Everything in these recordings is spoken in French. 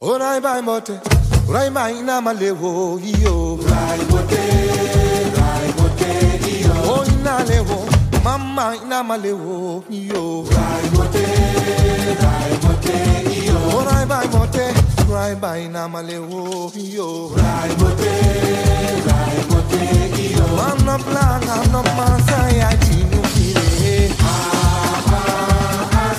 Orai bai mote, orai mai na malewo yo. Rai mote yo. Oh ina lewo, mama ina malewo yo. Rai mote yo. Orai bai mote, orai bai na malewo yo. Rai mote yo. Man no plan, man no man say I dinu kire.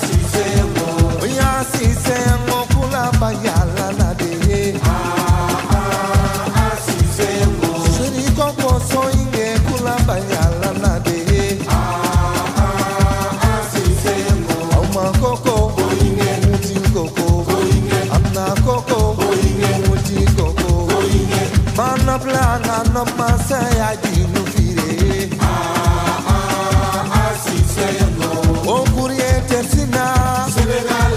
Si se mo, oya si se mo kula bayala. No man say I didn't feel it. Oh, Korea Tersina, Senegal,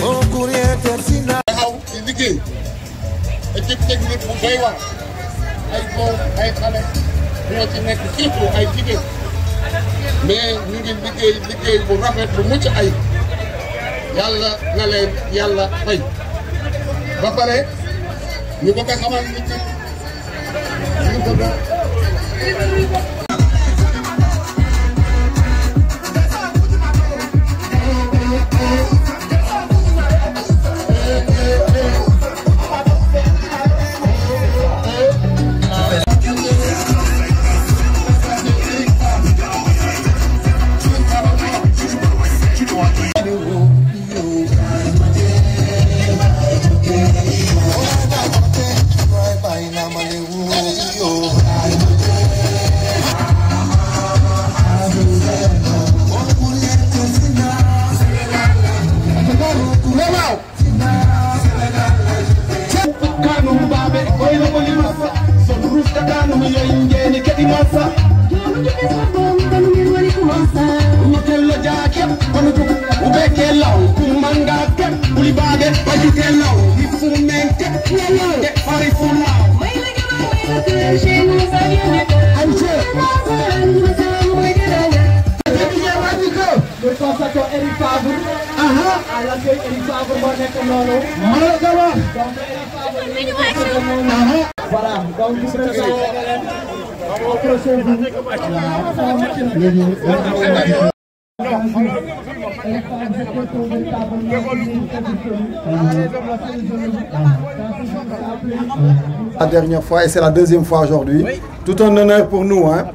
oh, Korea Tersina. How is the game? A chip technique for Gaiwa. I go, I collect. Watching at the people, I did it. Mais ñu ngi liggéey bu rafet bu mucc ay yàlla na leen yàlla fay ba pare ñu bëgg a xamal nit ñi La dernière fois et c'est la deuxième fois aujourd'hui. Tout un honneur pour nous. Hein.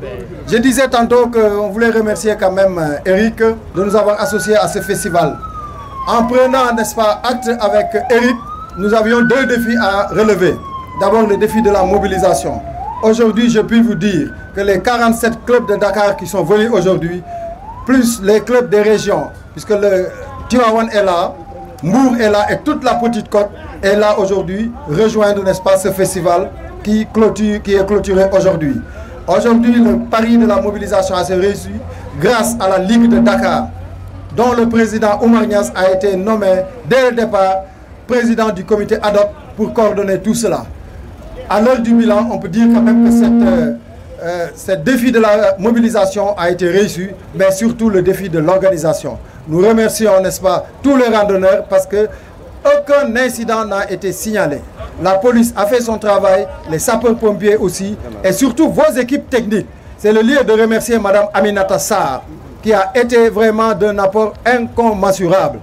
Je disais tantôt qu'on voulait remercier quand même Eric de nous avoir associés à ce festival. En prenant, n'est-ce pas, acte avec Eric, nous avions deux défis à relever. D'abord le défi de la mobilisation. Aujourd'hui, je puis vous dire que les 47 clubs de Dakar qui sont venus aujourd'hui, plus les clubs des régions, puisque le Tivaouane est là, Mbour est là et toute la Petite Côte est là aujourd'hui, rejoindre, n'est-ce pas, ce festival qui est clôturé aujourd'hui. Aujourd'hui, le pari de la mobilisation a été réussi grâce à la Ligue de Dakar, dont le président Oumar Niasse a été nommé dès le départ président du comité ad hoc pour coordonner tout cela. À l'heure du bilan, on peut dire quand même que ce défi de la mobilisation a été réussi, mais surtout le défi de l'organisation. Nous remercions, n'est-ce pas, tous les randonneurs parce que aucun incident n'a été signalé. La police a fait son travail, les sapeurs-pompiers aussi, et surtout vos équipes techniques. C'est le lieu de remercier Mme Aminata Sarr, qui a été vraiment d'un apport incommensurable.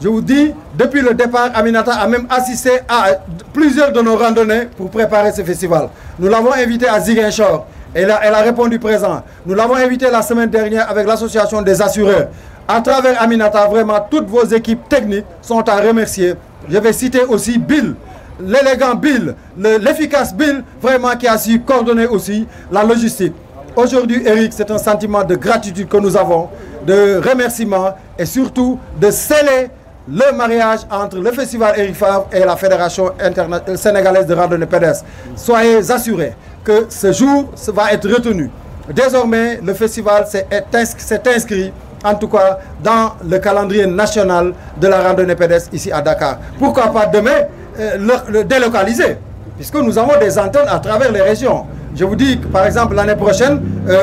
Je vous dis, depuis le départ, Aminata a même assisté à plusieurs de nos randonnées pour préparer ce festival. Nous l'avons invité à Ziguinchor, elle a répondu présent. Nous l'avons invité la semaine dernière avec l'association des assureurs. À travers Aminata, vraiment, toutes vos équipes techniques sont à remercier. Je vais citer aussi Bill, l'élégant Bill, l'efficace Bill, vraiment qui a su coordonner aussi la logistique. Aujourd'hui, Eric, c'est un sentiment de gratitude que nous avons, de remerciement et surtout de sceller le mariage entre le festival Eric Favre et la Fédération sénégalaise de randonnée pédestre. Soyez assurés que ce jour va être retenu. Désormais, le festival s'est inscrit, en tout cas, dans le calendrier national de la randonnée pédestre ici à Dakar. Pourquoi pas demain le délocaliser, puisque nous avons des antennes à travers les régions. Je vous dis que par exemple l'année prochaine,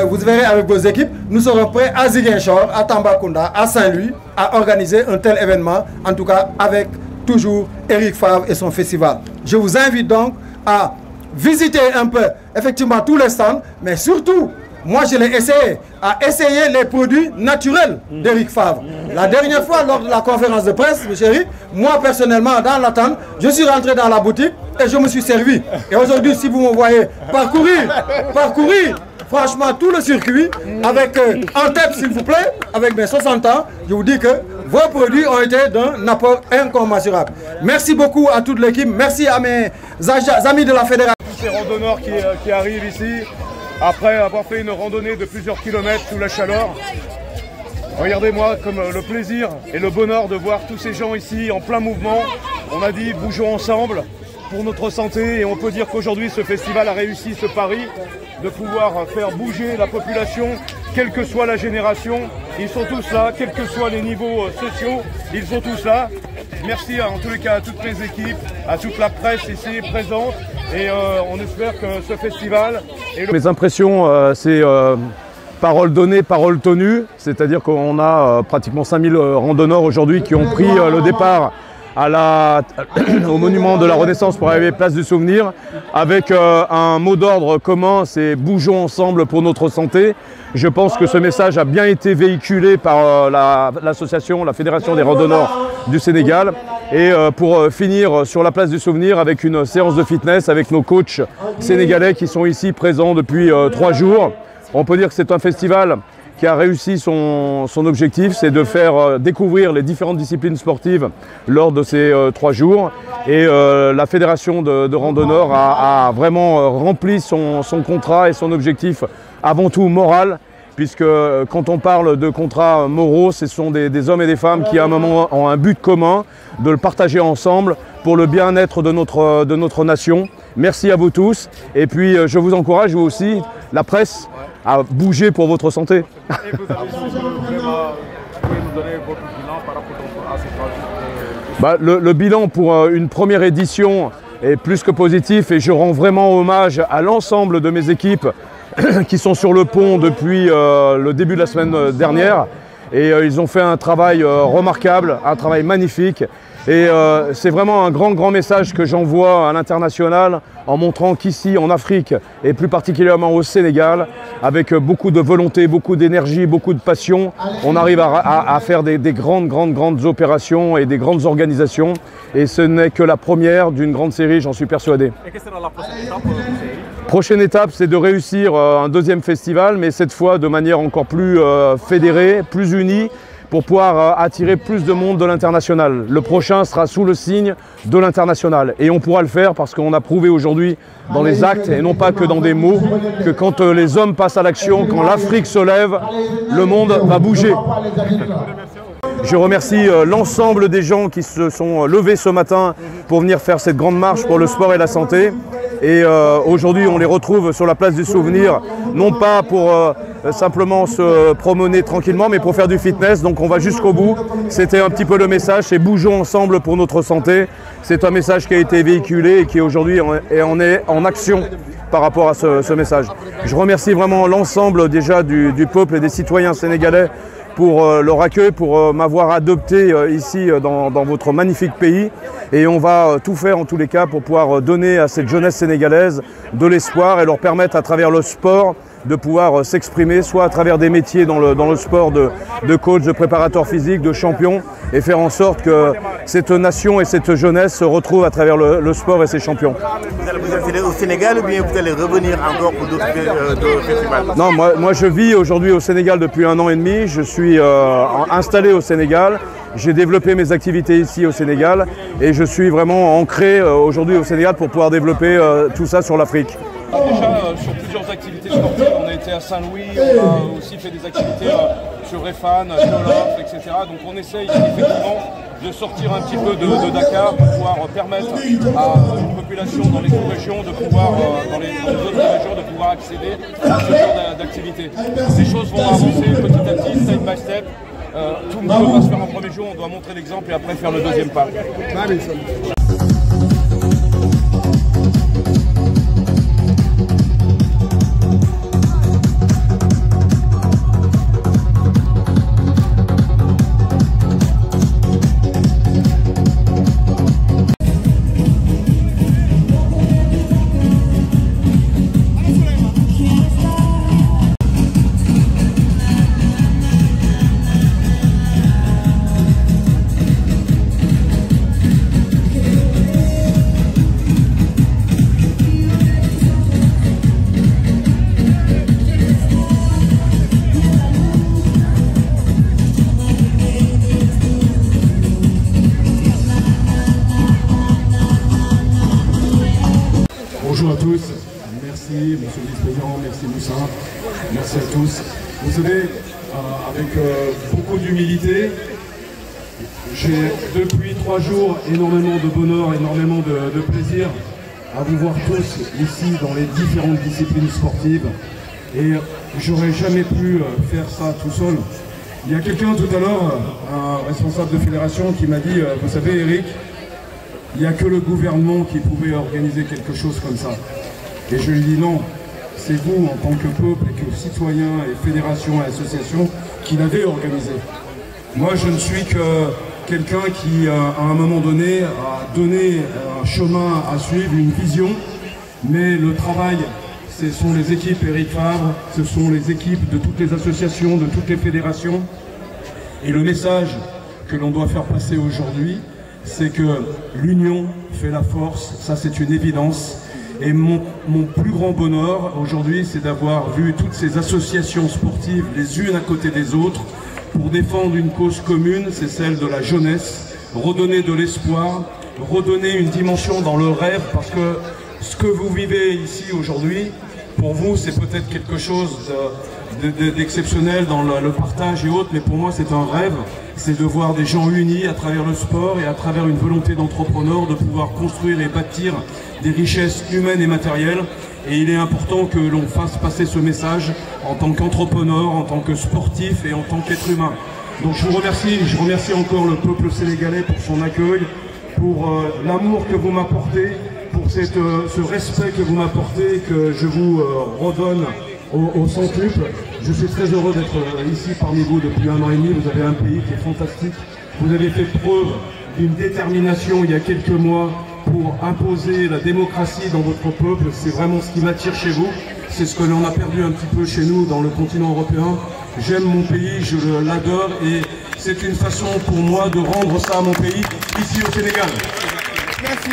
vous verrez avec vos équipes, nous serons prêts à Ziguinchor, à Tambacounda, à Saint-Louis, à organiser un tel événement, en tout cas avec toujours Eric Favre et son festival. Je vous invite donc à visiter un peu effectivement tous les stands, mais surtout, moi je l'ai essayé, à essayer les produits naturels d'Eric Favre. La dernière fois, lors de la conférence de presse, mes chéris, moi personnellement, dans l'attente, je suis rentré dans la boutique et je me suis servi. Et aujourd'hui, si vous me voyez parcourir franchement tout le circuit, avec en tête s'il vous plaît, avec mes 60 ans, je vous dis que vos produits ont été d'un apport incommensurable. Merci beaucoup à toute l'équipe, merci à mes amis de la fédération. Tous ces randonneurs qui arrivent ici, après avoir fait une randonnée de plusieurs kilomètres sous la chaleur. Regardez-moi comme le plaisir et le bonheur de voir tous ces gens ici en plein mouvement. On a dit bougeons ensemble pour notre santé et on peut dire qu'aujourd'hui ce festival a réussi ce pari de pouvoir faire bouger la population, quelle que soit la génération. Ils sont tous là, quels que soient les niveaux sociaux, ils sont tous là. Merci en tous les cas à toutes mes équipes, à toute la presse ici présente et on espère que ce festival... Mes impressions, c'est parole donnée, parole tenue, c'est-à-dire qu'on a pratiquement 5000 randonneurs aujourd'hui qui ont pris le départ au monument de la Renaissance pour arriver place du Souvenir avec un mot d'ordre commun, c'est bougeons ensemble pour notre santé. Je pense que ce message a bien été véhiculé par l'association, la Fédération des randonneurs du Sénégal. Et pour finir sur la place du Souvenir avec une séance de fitness avec nos coachs sénégalais qui sont ici présents depuis 3 jours. On peut dire que c'est un festival qui a réussi son objectif, c'est de faire découvrir les différentes disciplines sportives lors de ces 3 jours. Et la fédération de randonneurs a vraiment rempli son contrat et son objectif avant tout moral, puisque quand on parle de contrats moraux, ce sont des hommes et des femmes qui à un moment ont un but commun, de le partager ensemble pour le bien-être de notre nation. Merci à vous tous et puis je vous encourage vous aussi, la presse, à bouger pour votre santé. Et vous avez nous donner votre bilan par rapport à ces 3 jours? Le bilan pour une première édition est plus que positif et je rends vraiment hommage à l'ensemble de mes équipes qui sont sur le pont depuis le début de la semaine dernière et ils ont fait un travail remarquable, un travail magnifique. Et c'est vraiment un grand message que j'envoie à l'international en montrant qu'ici en Afrique et plus particulièrement au Sénégal, avec beaucoup de volonté, beaucoup d'énergie, beaucoup de passion, on arrive à faire des grandes opérations et des grandes organisations. Et ce n'est que la première d'une grande série, j'en suis persuadé. Et quelle sera la prochaine étape pour cette série ? Prochaine étape, c'est de réussir un deuxième festival, mais cette fois de manière encore plus fédérée, plus unie, pour pouvoir attirer plus de monde de l'international. Le prochain sera sous le signe de l'international. Et on pourra le faire parce qu'on a prouvé aujourd'hui dans les actes, et non pas que dans des mots, que quand les hommes passent à l'action, quand l'Afrique se lève, le monde va bouger. Je remercie l'ensemble des gens qui se sont levés ce matin pour venir faire cette grande marche pour le sport et la santé. Et aujourd'hui, on les retrouve sur la place du Souvenir, non pas pour simplement se promener tranquillement, mais pour faire du fitness. Donc on va jusqu'au bout. C'était un petit peu le message, c'est bougeons ensemble pour notre santé. C'est un message qui a été véhiculé et qui aujourd'hui est en action par rapport à ce message. Je remercie vraiment l'ensemble déjà du peuple et des citoyens sénégalais pour leur accueil, pour m'avoir adopté ici dans votre magnifique pays. Et on va tout faire en tous les cas pour pouvoir donner à cette jeunesse sénégalaise de l'espoir et leur permettre à travers le sport de pouvoir s'exprimer, soit à travers des métiers dans le sport de coach, de préparateur physique, de champion, et faire en sorte que cette nation et cette jeunesse se retrouvent à travers le sport et ses champions. Vous allez vous installer au Sénégal ou bien vous allez revenir encore pour d'autres festivals? Non, moi je vis aujourd'hui au Sénégal depuis 1 an et demi. Je suis installé au Sénégal. J'ai développé mes activités ici au Sénégal et je suis vraiment ancré aujourd'hui au Sénégal pour pouvoir développer tout ça sur l'Afrique. Déjà sur plusieurs activités sportives, on a été à Saint-Louis, on a aussi fait des activités sur Refan, Jolof, etc. Donc on essaye effectivement de sortir un petit peu de Dakar pour pouvoir permettre à une population dans les sous-régions de pouvoir, dans les autres régions, de pouvoir accéder à ce genre d'activité. Les choses vont avancer petit à petit, step by step. Tout le monde va se faire un premier jour, on doit montrer l'exemple et après faire le deuxième pas. Bonjour à tous, merci Monsieur le Vice-président, merci Moussa, merci à tous. Vous savez, avec beaucoup d'humilité, j'ai depuis 3 jours énormément de bonheur, énormément de plaisir à vous voir tous ici dans les différentes disciplines sportives. Et j'aurais jamais pu faire ça tout seul. Il y a quelqu'un tout à l'heure, un responsable de fédération, qui m'a dit vous savez Eric, il n'y a que le gouvernement qui pouvait organiser quelque chose comme ça. Et je lui dis non, c'est vous en tant que peuple et que citoyens et fédérations et associations qui l'avez organisé. Moi je ne suis que quelqu'un qui à un moment donné a donné un chemin à suivre, une vision, mais le travail, ce sont les équipes Eric Favre, ce sont les équipes de toutes les associations, de toutes les fédérations. Et le message que l'on doit faire passer aujourd'hui, c'est que l'union fait la force, ça c'est une évidence. Et mon plus grand bonheur aujourd'hui, c'est d'avoir vu toutes ces associations sportives les unes à côté des autres pour défendre une cause commune, c'est celle de la jeunesse, redonner de l'espoir, redonner une dimension dans le rêve, parce que ce que vous vivez ici aujourd'hui, pour vous c'est peut-être quelque chose d'exceptionnel dans le partage et autres, mais pour moi c'est un rêve, c'est de voir des gens unis à travers le sport et à travers une volonté d'entrepreneur de pouvoir construire et bâtir des richesses humaines et matérielles. Et il est important que l'on fasse passer ce message en tant qu'entrepreneur, en tant que sportif et en tant qu'être humain. Donc je vous remercie, je remercie encore le peuple sénégalais pour son accueil, pour l'amour que vous m'apportez, pour ce respect que vous m'apportez, que je vous redonne au centuple. Je suis très heureux d'être ici parmi vous depuis 1 an et demi. Vous avez un pays qui est fantastique. Vous avez fait preuve d'une détermination il y a quelques mois pour imposer la démocratie dans votre peuple. C'est vraiment ce qui m'attire chez vous. C'est ce que l'on a perdu un petit peu chez nous dans le continent européen. J'aime mon pays, je l'adore et c'est une façon pour moi de rendre ça à mon pays ici au Sénégal. Merci.